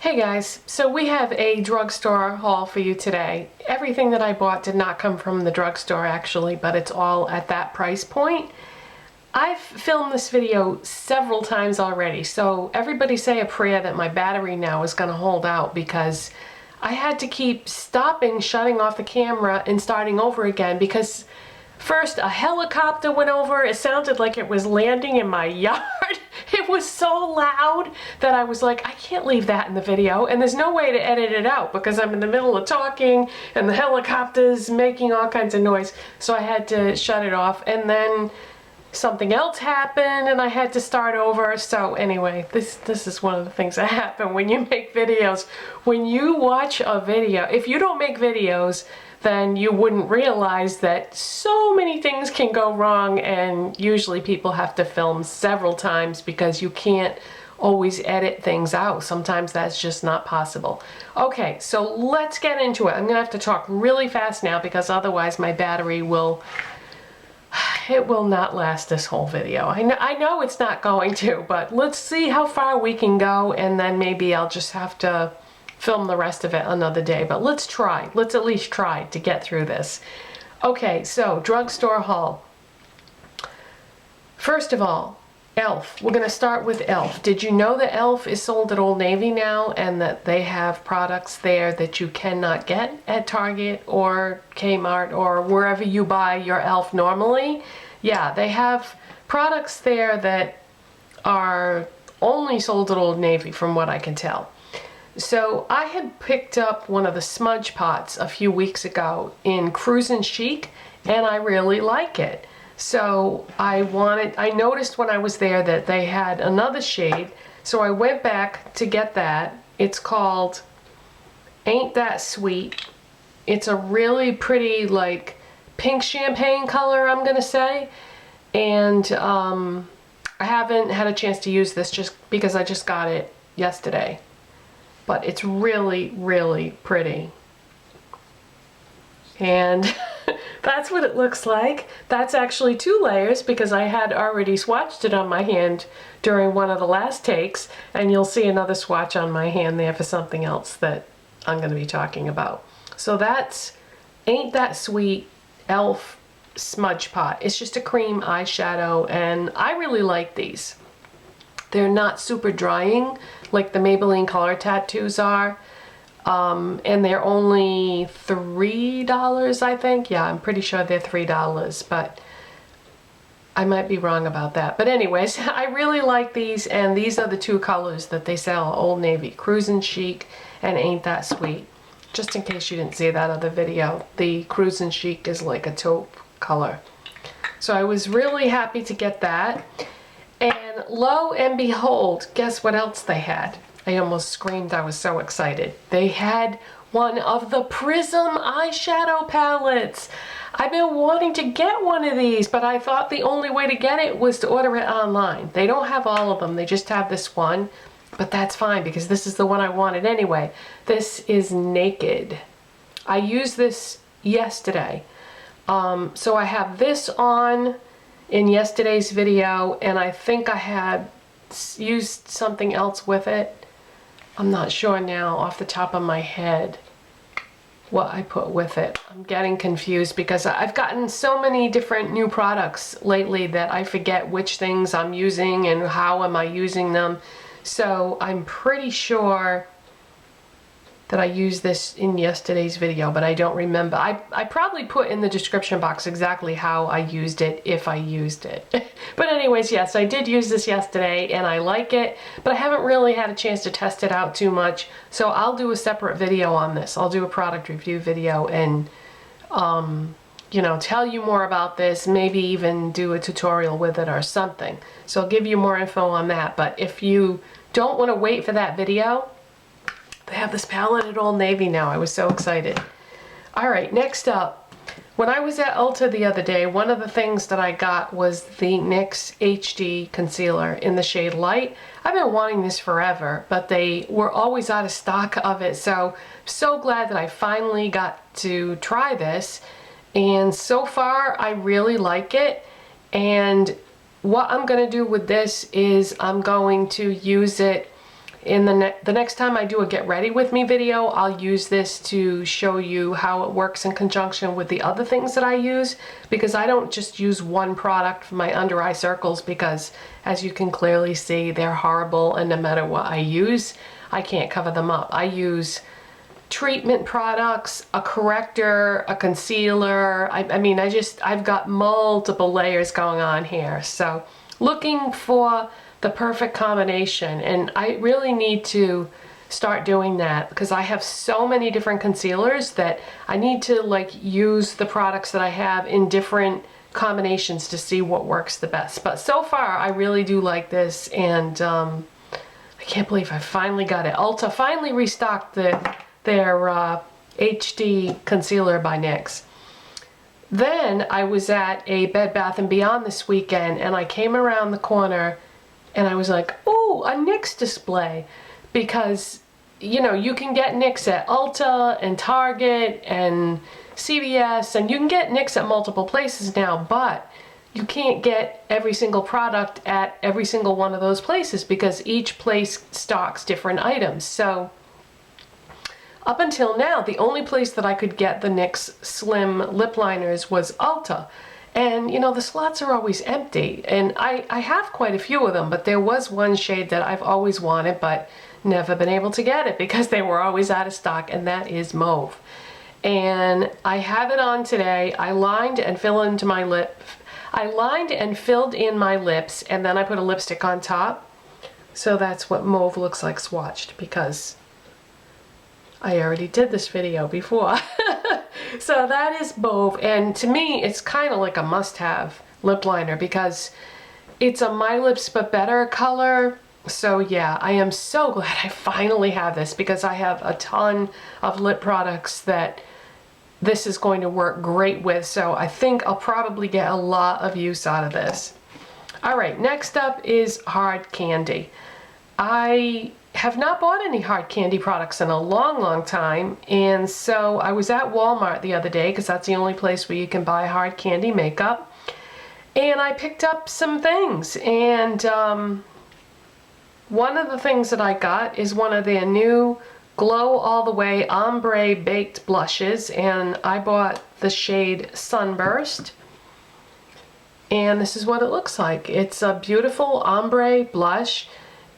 Hey guys, so we have a drugstore haul for you today. Everything that I bought did not come from the drugstore actually, but it's all at that price point. I've filmed this video several times already, so everybody say a prayer that my battery now is going to hold out, because I had to keep stopping, shutting off the camera and starting over again because first a helicopter went over. It sounded like it was landing in my yard. It was so loud that I was like, I can't leave that in the video, and there's no way to edit it out because I'm in the middle of talking and the helicopter's making all kinds of noise. So I had to shut it off, and then something else happened and I had to start over. So anyway, this is one of the things that happen when you make videos. When you watch a video, if you don't make videos, then you wouldn't realize that so many things can go wrong, and usually people have to film several times because you can't always edit things out. Sometimes that's just not possible. Okay, so let's get into it. I'm gonna have to talk really fast now because otherwise my battery will not last this whole video. I know it's not going to, but let's see how far we can go, and then maybe I'll just have to film the rest of it another day. But let's try. Let's at least try to get through this. Okay, so drugstore haul. First of all, E.l.f. We're going to start with E.l.f. Did you know that E.l.f. is sold at Old Navy now, and that they have products there that you cannot get at Target or Kmart or wherever you buy your E.l.f. normally? Yeah, they have products there that are only sold at Old Navy from what I can tell. So I had picked up one of the smudge pots a few weeks ago in Cruisin' Chic, and I really like it. So I noticed when I was there that they had another shade, so I went back to get that. It's called Ain't That Sweet. It's a really pretty, like, pink champagne color, I'm gonna say. And I haven't had a chance to use this just because I just got it yesterday. But it's really, really pretty. And that's what it looks like. That's actually 2 layers because I had already swatched it on my hand during one of the last takes, and you'll see another swatch on my hand there for something else that I'm going to be talking about. So that's Ain't That Sweet E.l.f. Smudge Pot. It's just a cream eyeshadow, and I really like these. They're not super drying like the Maybelline Color Tattoos are, and they're only $3, I think. Yeah, I'm pretty sure they're $3, but I might be wrong about that. But anyways, I really like these, and these are the 2 colors that they sell at Old Navy, Cruisin' Chic and Ain't That Sweet. Just in case you didn't see that other video, the Cruisin' Chic is like a taupe color. So I was really happy to get that. And lo and behold, guess what else they had? I almost screamed, I was so excited. They had one of the Prism eyeshadow palettes. I've been wanting to get one of these, but I thought the only way to get it was to order it online. They don't have all of them, they just have this one. But that's fine because this is the one I wanted anyway. This is Naked. I used this yesterday. So I have this on in yesterday's video, and I think I had used something else with it. I'm not sure now off the top of my head what I put with it. I'm getting confused because I've gotten so many different new products lately that I forget which things I'm using and how am I using them. So I'm pretty sure that I used this in yesterday's video, but I don't remember. I probably put in the description box exactly how I used it, if I used it. But anyways, yes, I did use this yesterday and I like it, but I haven't really had a chance to test it out too much. So I'll do a separate video on this. I'll do a product review video and, you know, tell you more about this, maybe even do a tutorial with it or something. So I'll give you more info on that. But if you don't want to wait for that video, they have this palette at Old Navy now. I was so excited. Alright, next up. When I was at Ulta the other day, one of the things that I got was the NYX HD Concealer in the shade Light. I've been wanting this forever, but they were always out of stock of it, so glad that I finally got to try this. And so far, I really like it. And what I'm going to do with this is I'm going to use it in the next time I do a get ready with me video, I'll use this to show you how it works in conjunction with the other things that I use, because I don't just use one product for my under eye circles, because as you can clearly see, they're horrible, and no matter what I use, I can't cover them up. I use treatment products, a corrector, a concealer. I mean, I've got multiple layers going on here. So looking for the perfect combination, and I really need to start doing that because I have so many different concealers that I need to like use the products that I have in different combinations to see what works the best. But so far I really do like this, and I can't believe I finally got it. Ulta finally restocked their HD Concealer by NYX. Then I was at a Bed Bath & Beyond this weekend, and I came around the corner and I was like, oh, a NYX display, because you know, you can get NYX at Ulta and Target and CVS, and you can get NYX at multiple places now, but you can't get every single product at every single one of those places because each place stocks different items. So up until now, the only place that I could get the NYX Slim lip liners was Ulta. And you know, the slots are always empty, and I have quite a few of them, but there was one shade that I've always wanted but never been able to get it because they were always out of stock, and that is mauve. And I have it on today. I lined and filled in my lips, and then I put a lipstick on top. So that's what mauve looks like swatched, because I already did this video before. So that is mauve, and to me it's kind of like a must-have lip liner because it's a My Lips But Better color. So yeah, I am so glad I finally have this, because I have a ton of lip products that this is going to work great with. So I think I'll probably get a lot of use out of this. All right, next up is hard candy. I have not bought any hard candy products in a long time, and so I was at Walmart the other day because that's the only place where you can buy hard candy makeup, and I picked up some things, and one of the things that I got is one of their new Glow All the Way Ombre Baked Blushes, and I bought the shade Sunburst, and this is what it looks like. It's a beautiful ombre blush,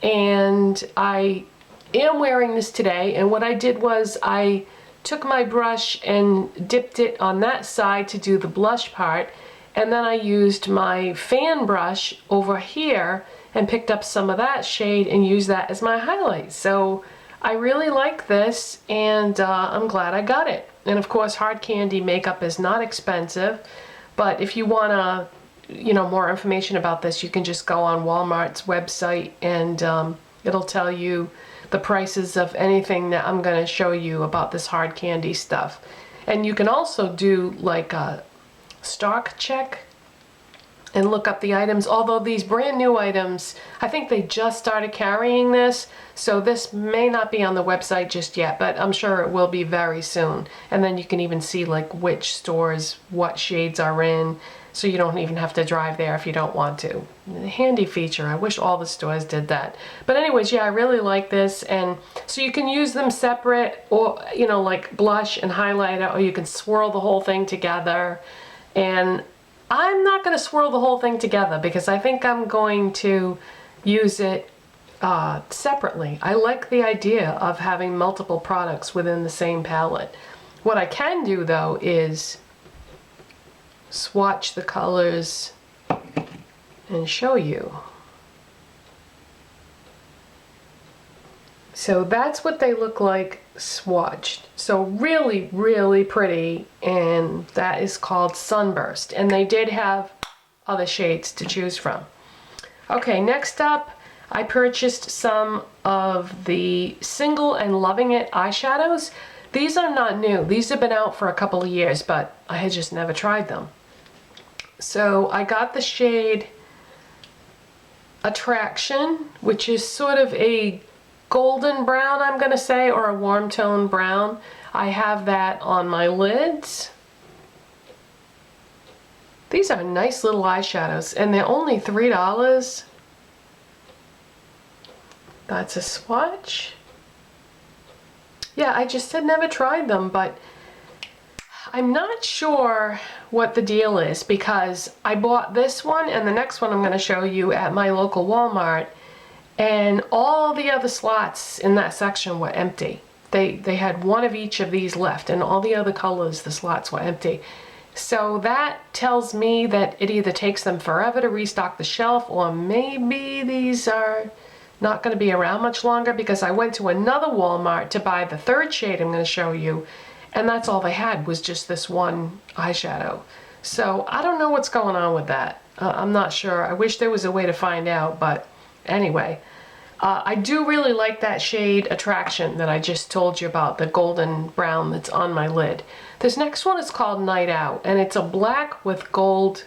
and I am wearing this today, and what I did was I took my brush and dipped it on that side to do the blush part, and then I used my fan brush over here and picked up some of that shade and used that as my highlight. So I really like this, and I'm glad I got it. And of course, hard candy makeup is not expensive, but if you want to, you know, more information about this, you can just go on Walmart's website, and it'll tell you the prices of anything that I'm going to show you about this hard candy stuff. And you can also do like a stock check and look up the items, although these brand new items, I think they just started carrying this, so this may not be on the website just yet, but I'm sure it will be very soon. And then you can even see like which stores what shades are in, so you don't even have to drive there if you don't want to. Handy feature. I wish all the stores did that. But anyways, yeah, I really like this, and so you can use them separate, or you know, like blush and highlighter, or you can swirl the whole thing together. And I'm not going to swirl the whole thing together because I think I'm going to use it separately. I like the idea of having multiple products within the same palette. What I can do though is swatch the colors and show you. So that's what they look like swatched. So really, really pretty, and that is called Sunburst. And they did have other shades to choose from. Okay, next up, I purchased some of the Single and Loving It eyeshadows. These are not new. These have been out for a couple of years, but I had just never tried them. So I got the shade Attraction, which is sort of a golden brown, I'm gonna say, or a warm tone brown. I have that on my lids. These are nice little eyeshadows, and they're only $3. That's a swatch. Yeah, I just had never tried them, but I'm not sure what the deal is because I bought this one and the next one I'm going to show you at my local Walmart, and all the other slots in that section were empty. They had one of each of these left, and all the other colors, the slots were empty. So that tells me that it either takes them forever to restock the shelf, or maybe these are not going to be around much longer, because I went to another Walmart to buy the third shade I'm going to show you, and that's all they had was just this one eyeshadow. So I don't know what's going on with that. I'm not sure. I wish there was a way to find out, but anyway. I do really like that shade Attraction that I just told you about, the golden brown that's on my lid. This next one is called Night Out, and it's a black with gold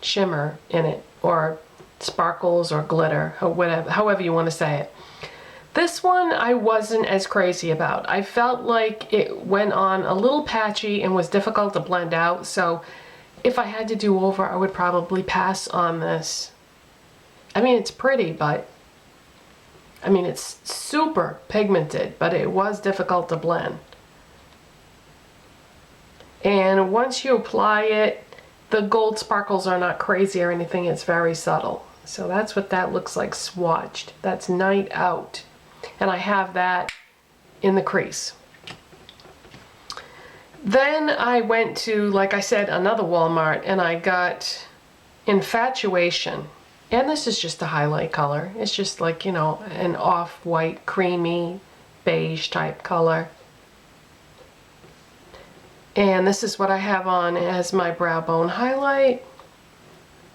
shimmer in it, or sparkles or glitter, or whatever, however you want to say it. This one I wasn't as crazy about. I felt like it went on a little patchy and was difficult to blend out, so if I had to do over, I would probably pass on this. I mean, it's pretty, but I mean, it's super pigmented, but it was difficult to blend. And once you apply it, the gold sparkles are not crazy or anything. It's very subtle. So that's what that looks like swatched. That's Night Out. And I have that in the crease. Then I went to, like I said, another Walmart, and I got Infatuation. And this is just a highlight color. It's just like, you know, an off-white, creamy, beige type color. And this is what I have on as my brow bone highlight.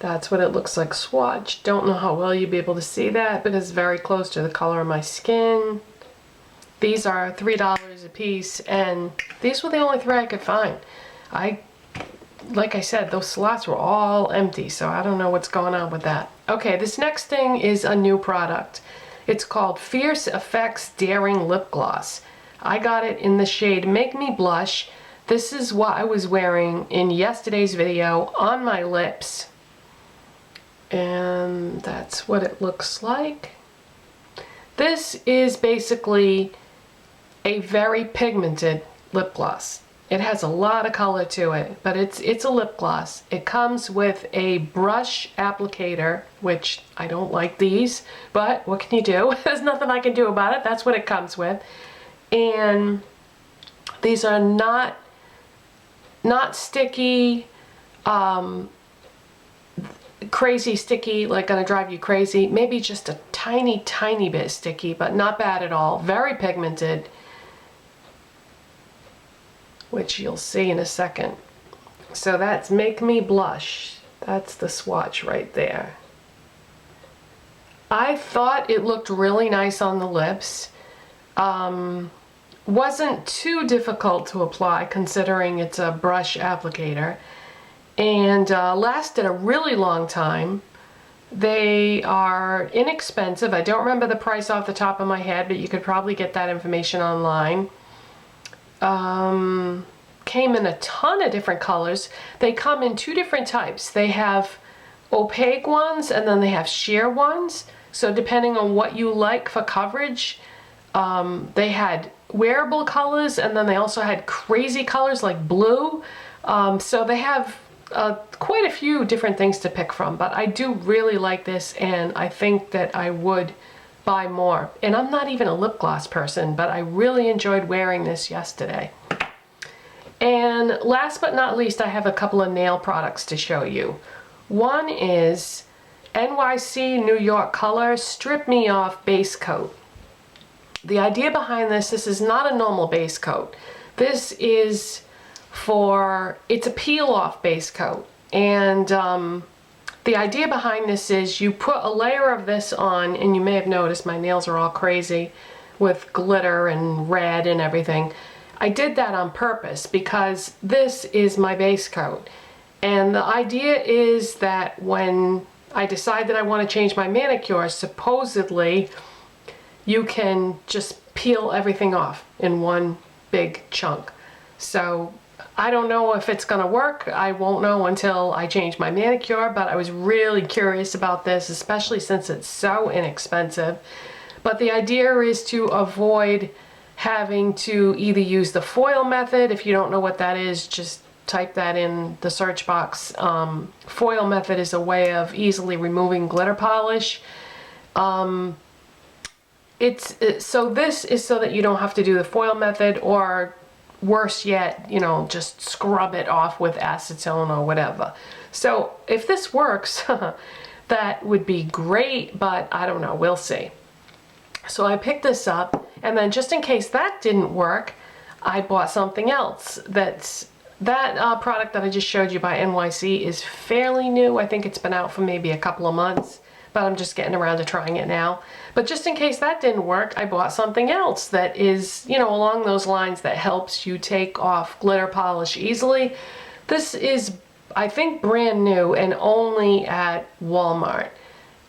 That's what it looks like swatched. Don't know how well you'll be able to see that, but it's very close to the color of my skin. These are $3 a piece, and these were the only three I could find. Like I said, those slots were all empty, so I don't know what's going on with that. Okay, this next thing is a new product. It's called Fierce Effects Daring Lip Gloss. I got it in the shade Make Me Blush. This is what I was wearing in yesterday's video on my lips. And that's what it looks like. This is basically a very pigmented lip gloss. It has a lot of color to it, but it's a lip gloss. It comes with a brush applicator, which I don't like these, but what can you do? There's nothing I can do about it. That's what it comes with. And these are not sticky, crazy sticky, like gonna drive you crazy. Maybe just a tiny bit sticky, but not bad at all. Very pigmented, which you'll see in a second. So that's Make Me Blush. That's the swatch right there. I thought it looked really nice on the lips. Wasn't too difficult to apply considering it's a brush applicator, and lasted a really long time. They are inexpensive. I don't remember the price off the top of my head, but you could probably get that information online. Came in a ton of different colors. They come in two different types. They have opaque ones, and then they have sheer ones. So depending on what you like for coverage, they had wearable colors, and then they also had crazy colors like blue. So they have quite a few different things to pick from, but I do really like this, and I think that I would buy more. And I'm not even a lip gloss person, but I really enjoyed wearing this yesterday. And last but not least, I have a couple of nail products to show you. One is NYC New York Color Strip Me Off Base Coat. The idea behind this is not a normal base coat. This is it's a peel off base coat. And the idea behind this is you put a layer of this on, and you may have noticed my nails are all crazy with glitter and red and everything. I did that on purpose because this is my base coat. And the idea is that when I decide that I want to change my manicure, supposedly you can just peel everything off in one big chunk. So I don't know if it's gonna work. I won't know until I change my manicure, but I was really curious about this, especially since it's so inexpensive. But the idea is to avoid having to either use the foil method. If you don't know what that is, just type that in the search box. Foil method is a way of easily removing glitter polish. So this is so that you don't have to do the foil method, or worse yet, you know, just scrub it off with acetone or whatever. So if this works, that would be great, but I don't know, we'll see. So I picked this up, and then just in case that didn't work, I bought something else. That product that I just showed you by NYC is fairly new. I think it's been out for maybe a couple of months, but I'm just getting around to trying it now. But just in case that didn't work, I bought something else that is, you know, along those lines, that helps you take off glitter polish easily. This is, I think, brand new and only at Walmart.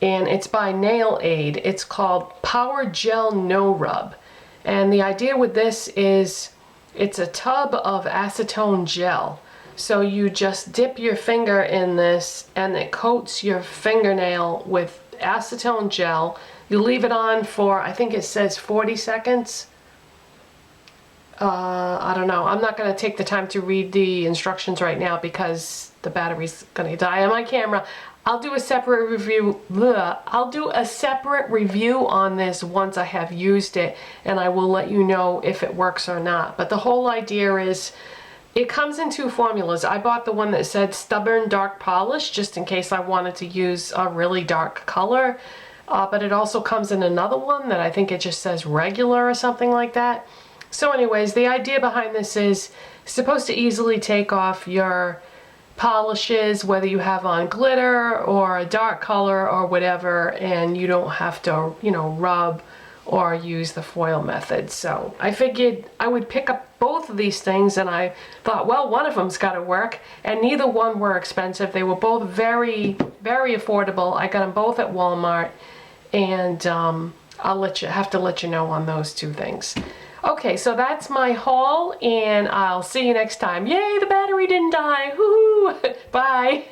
And it's by Nail Aid. It's called Power Gel No Rub. And the idea with this is it's a tub of acetone gel. So you just dip your finger in this and it coats your fingernail with acetone gel. You leave it on for, I think it says 40 seconds. I don't know. I'm not going to take the time to read the instructions right now because the battery's going to die on my camera. I'll do a separate review. I'll do a separate review on this once I have used it, and I will let you know if it works or not. But the whole idea is, it comes in two formulas. I bought the one that said Stubborn Dark Polish, just in case I wanted to use a really dark color. But it also comes in another one that I think it just says regular or something like that. So anyways, the idea behind this is it's supposed to easily take off your polishes, whether you have on glitter or a dark color or whatever, and you don't have to, you know, rub or use the foil method. So I figured I would pick up both of these things, and I thought, well, one of them's got to work, and neither one were expensive. They were both very, very affordable. I got them both at Walmart, and I'll have to let you know on those two things. Okay, so that's my haul, and I'll see you next time. Yay, the battery didn't die. Woohoo! Bye.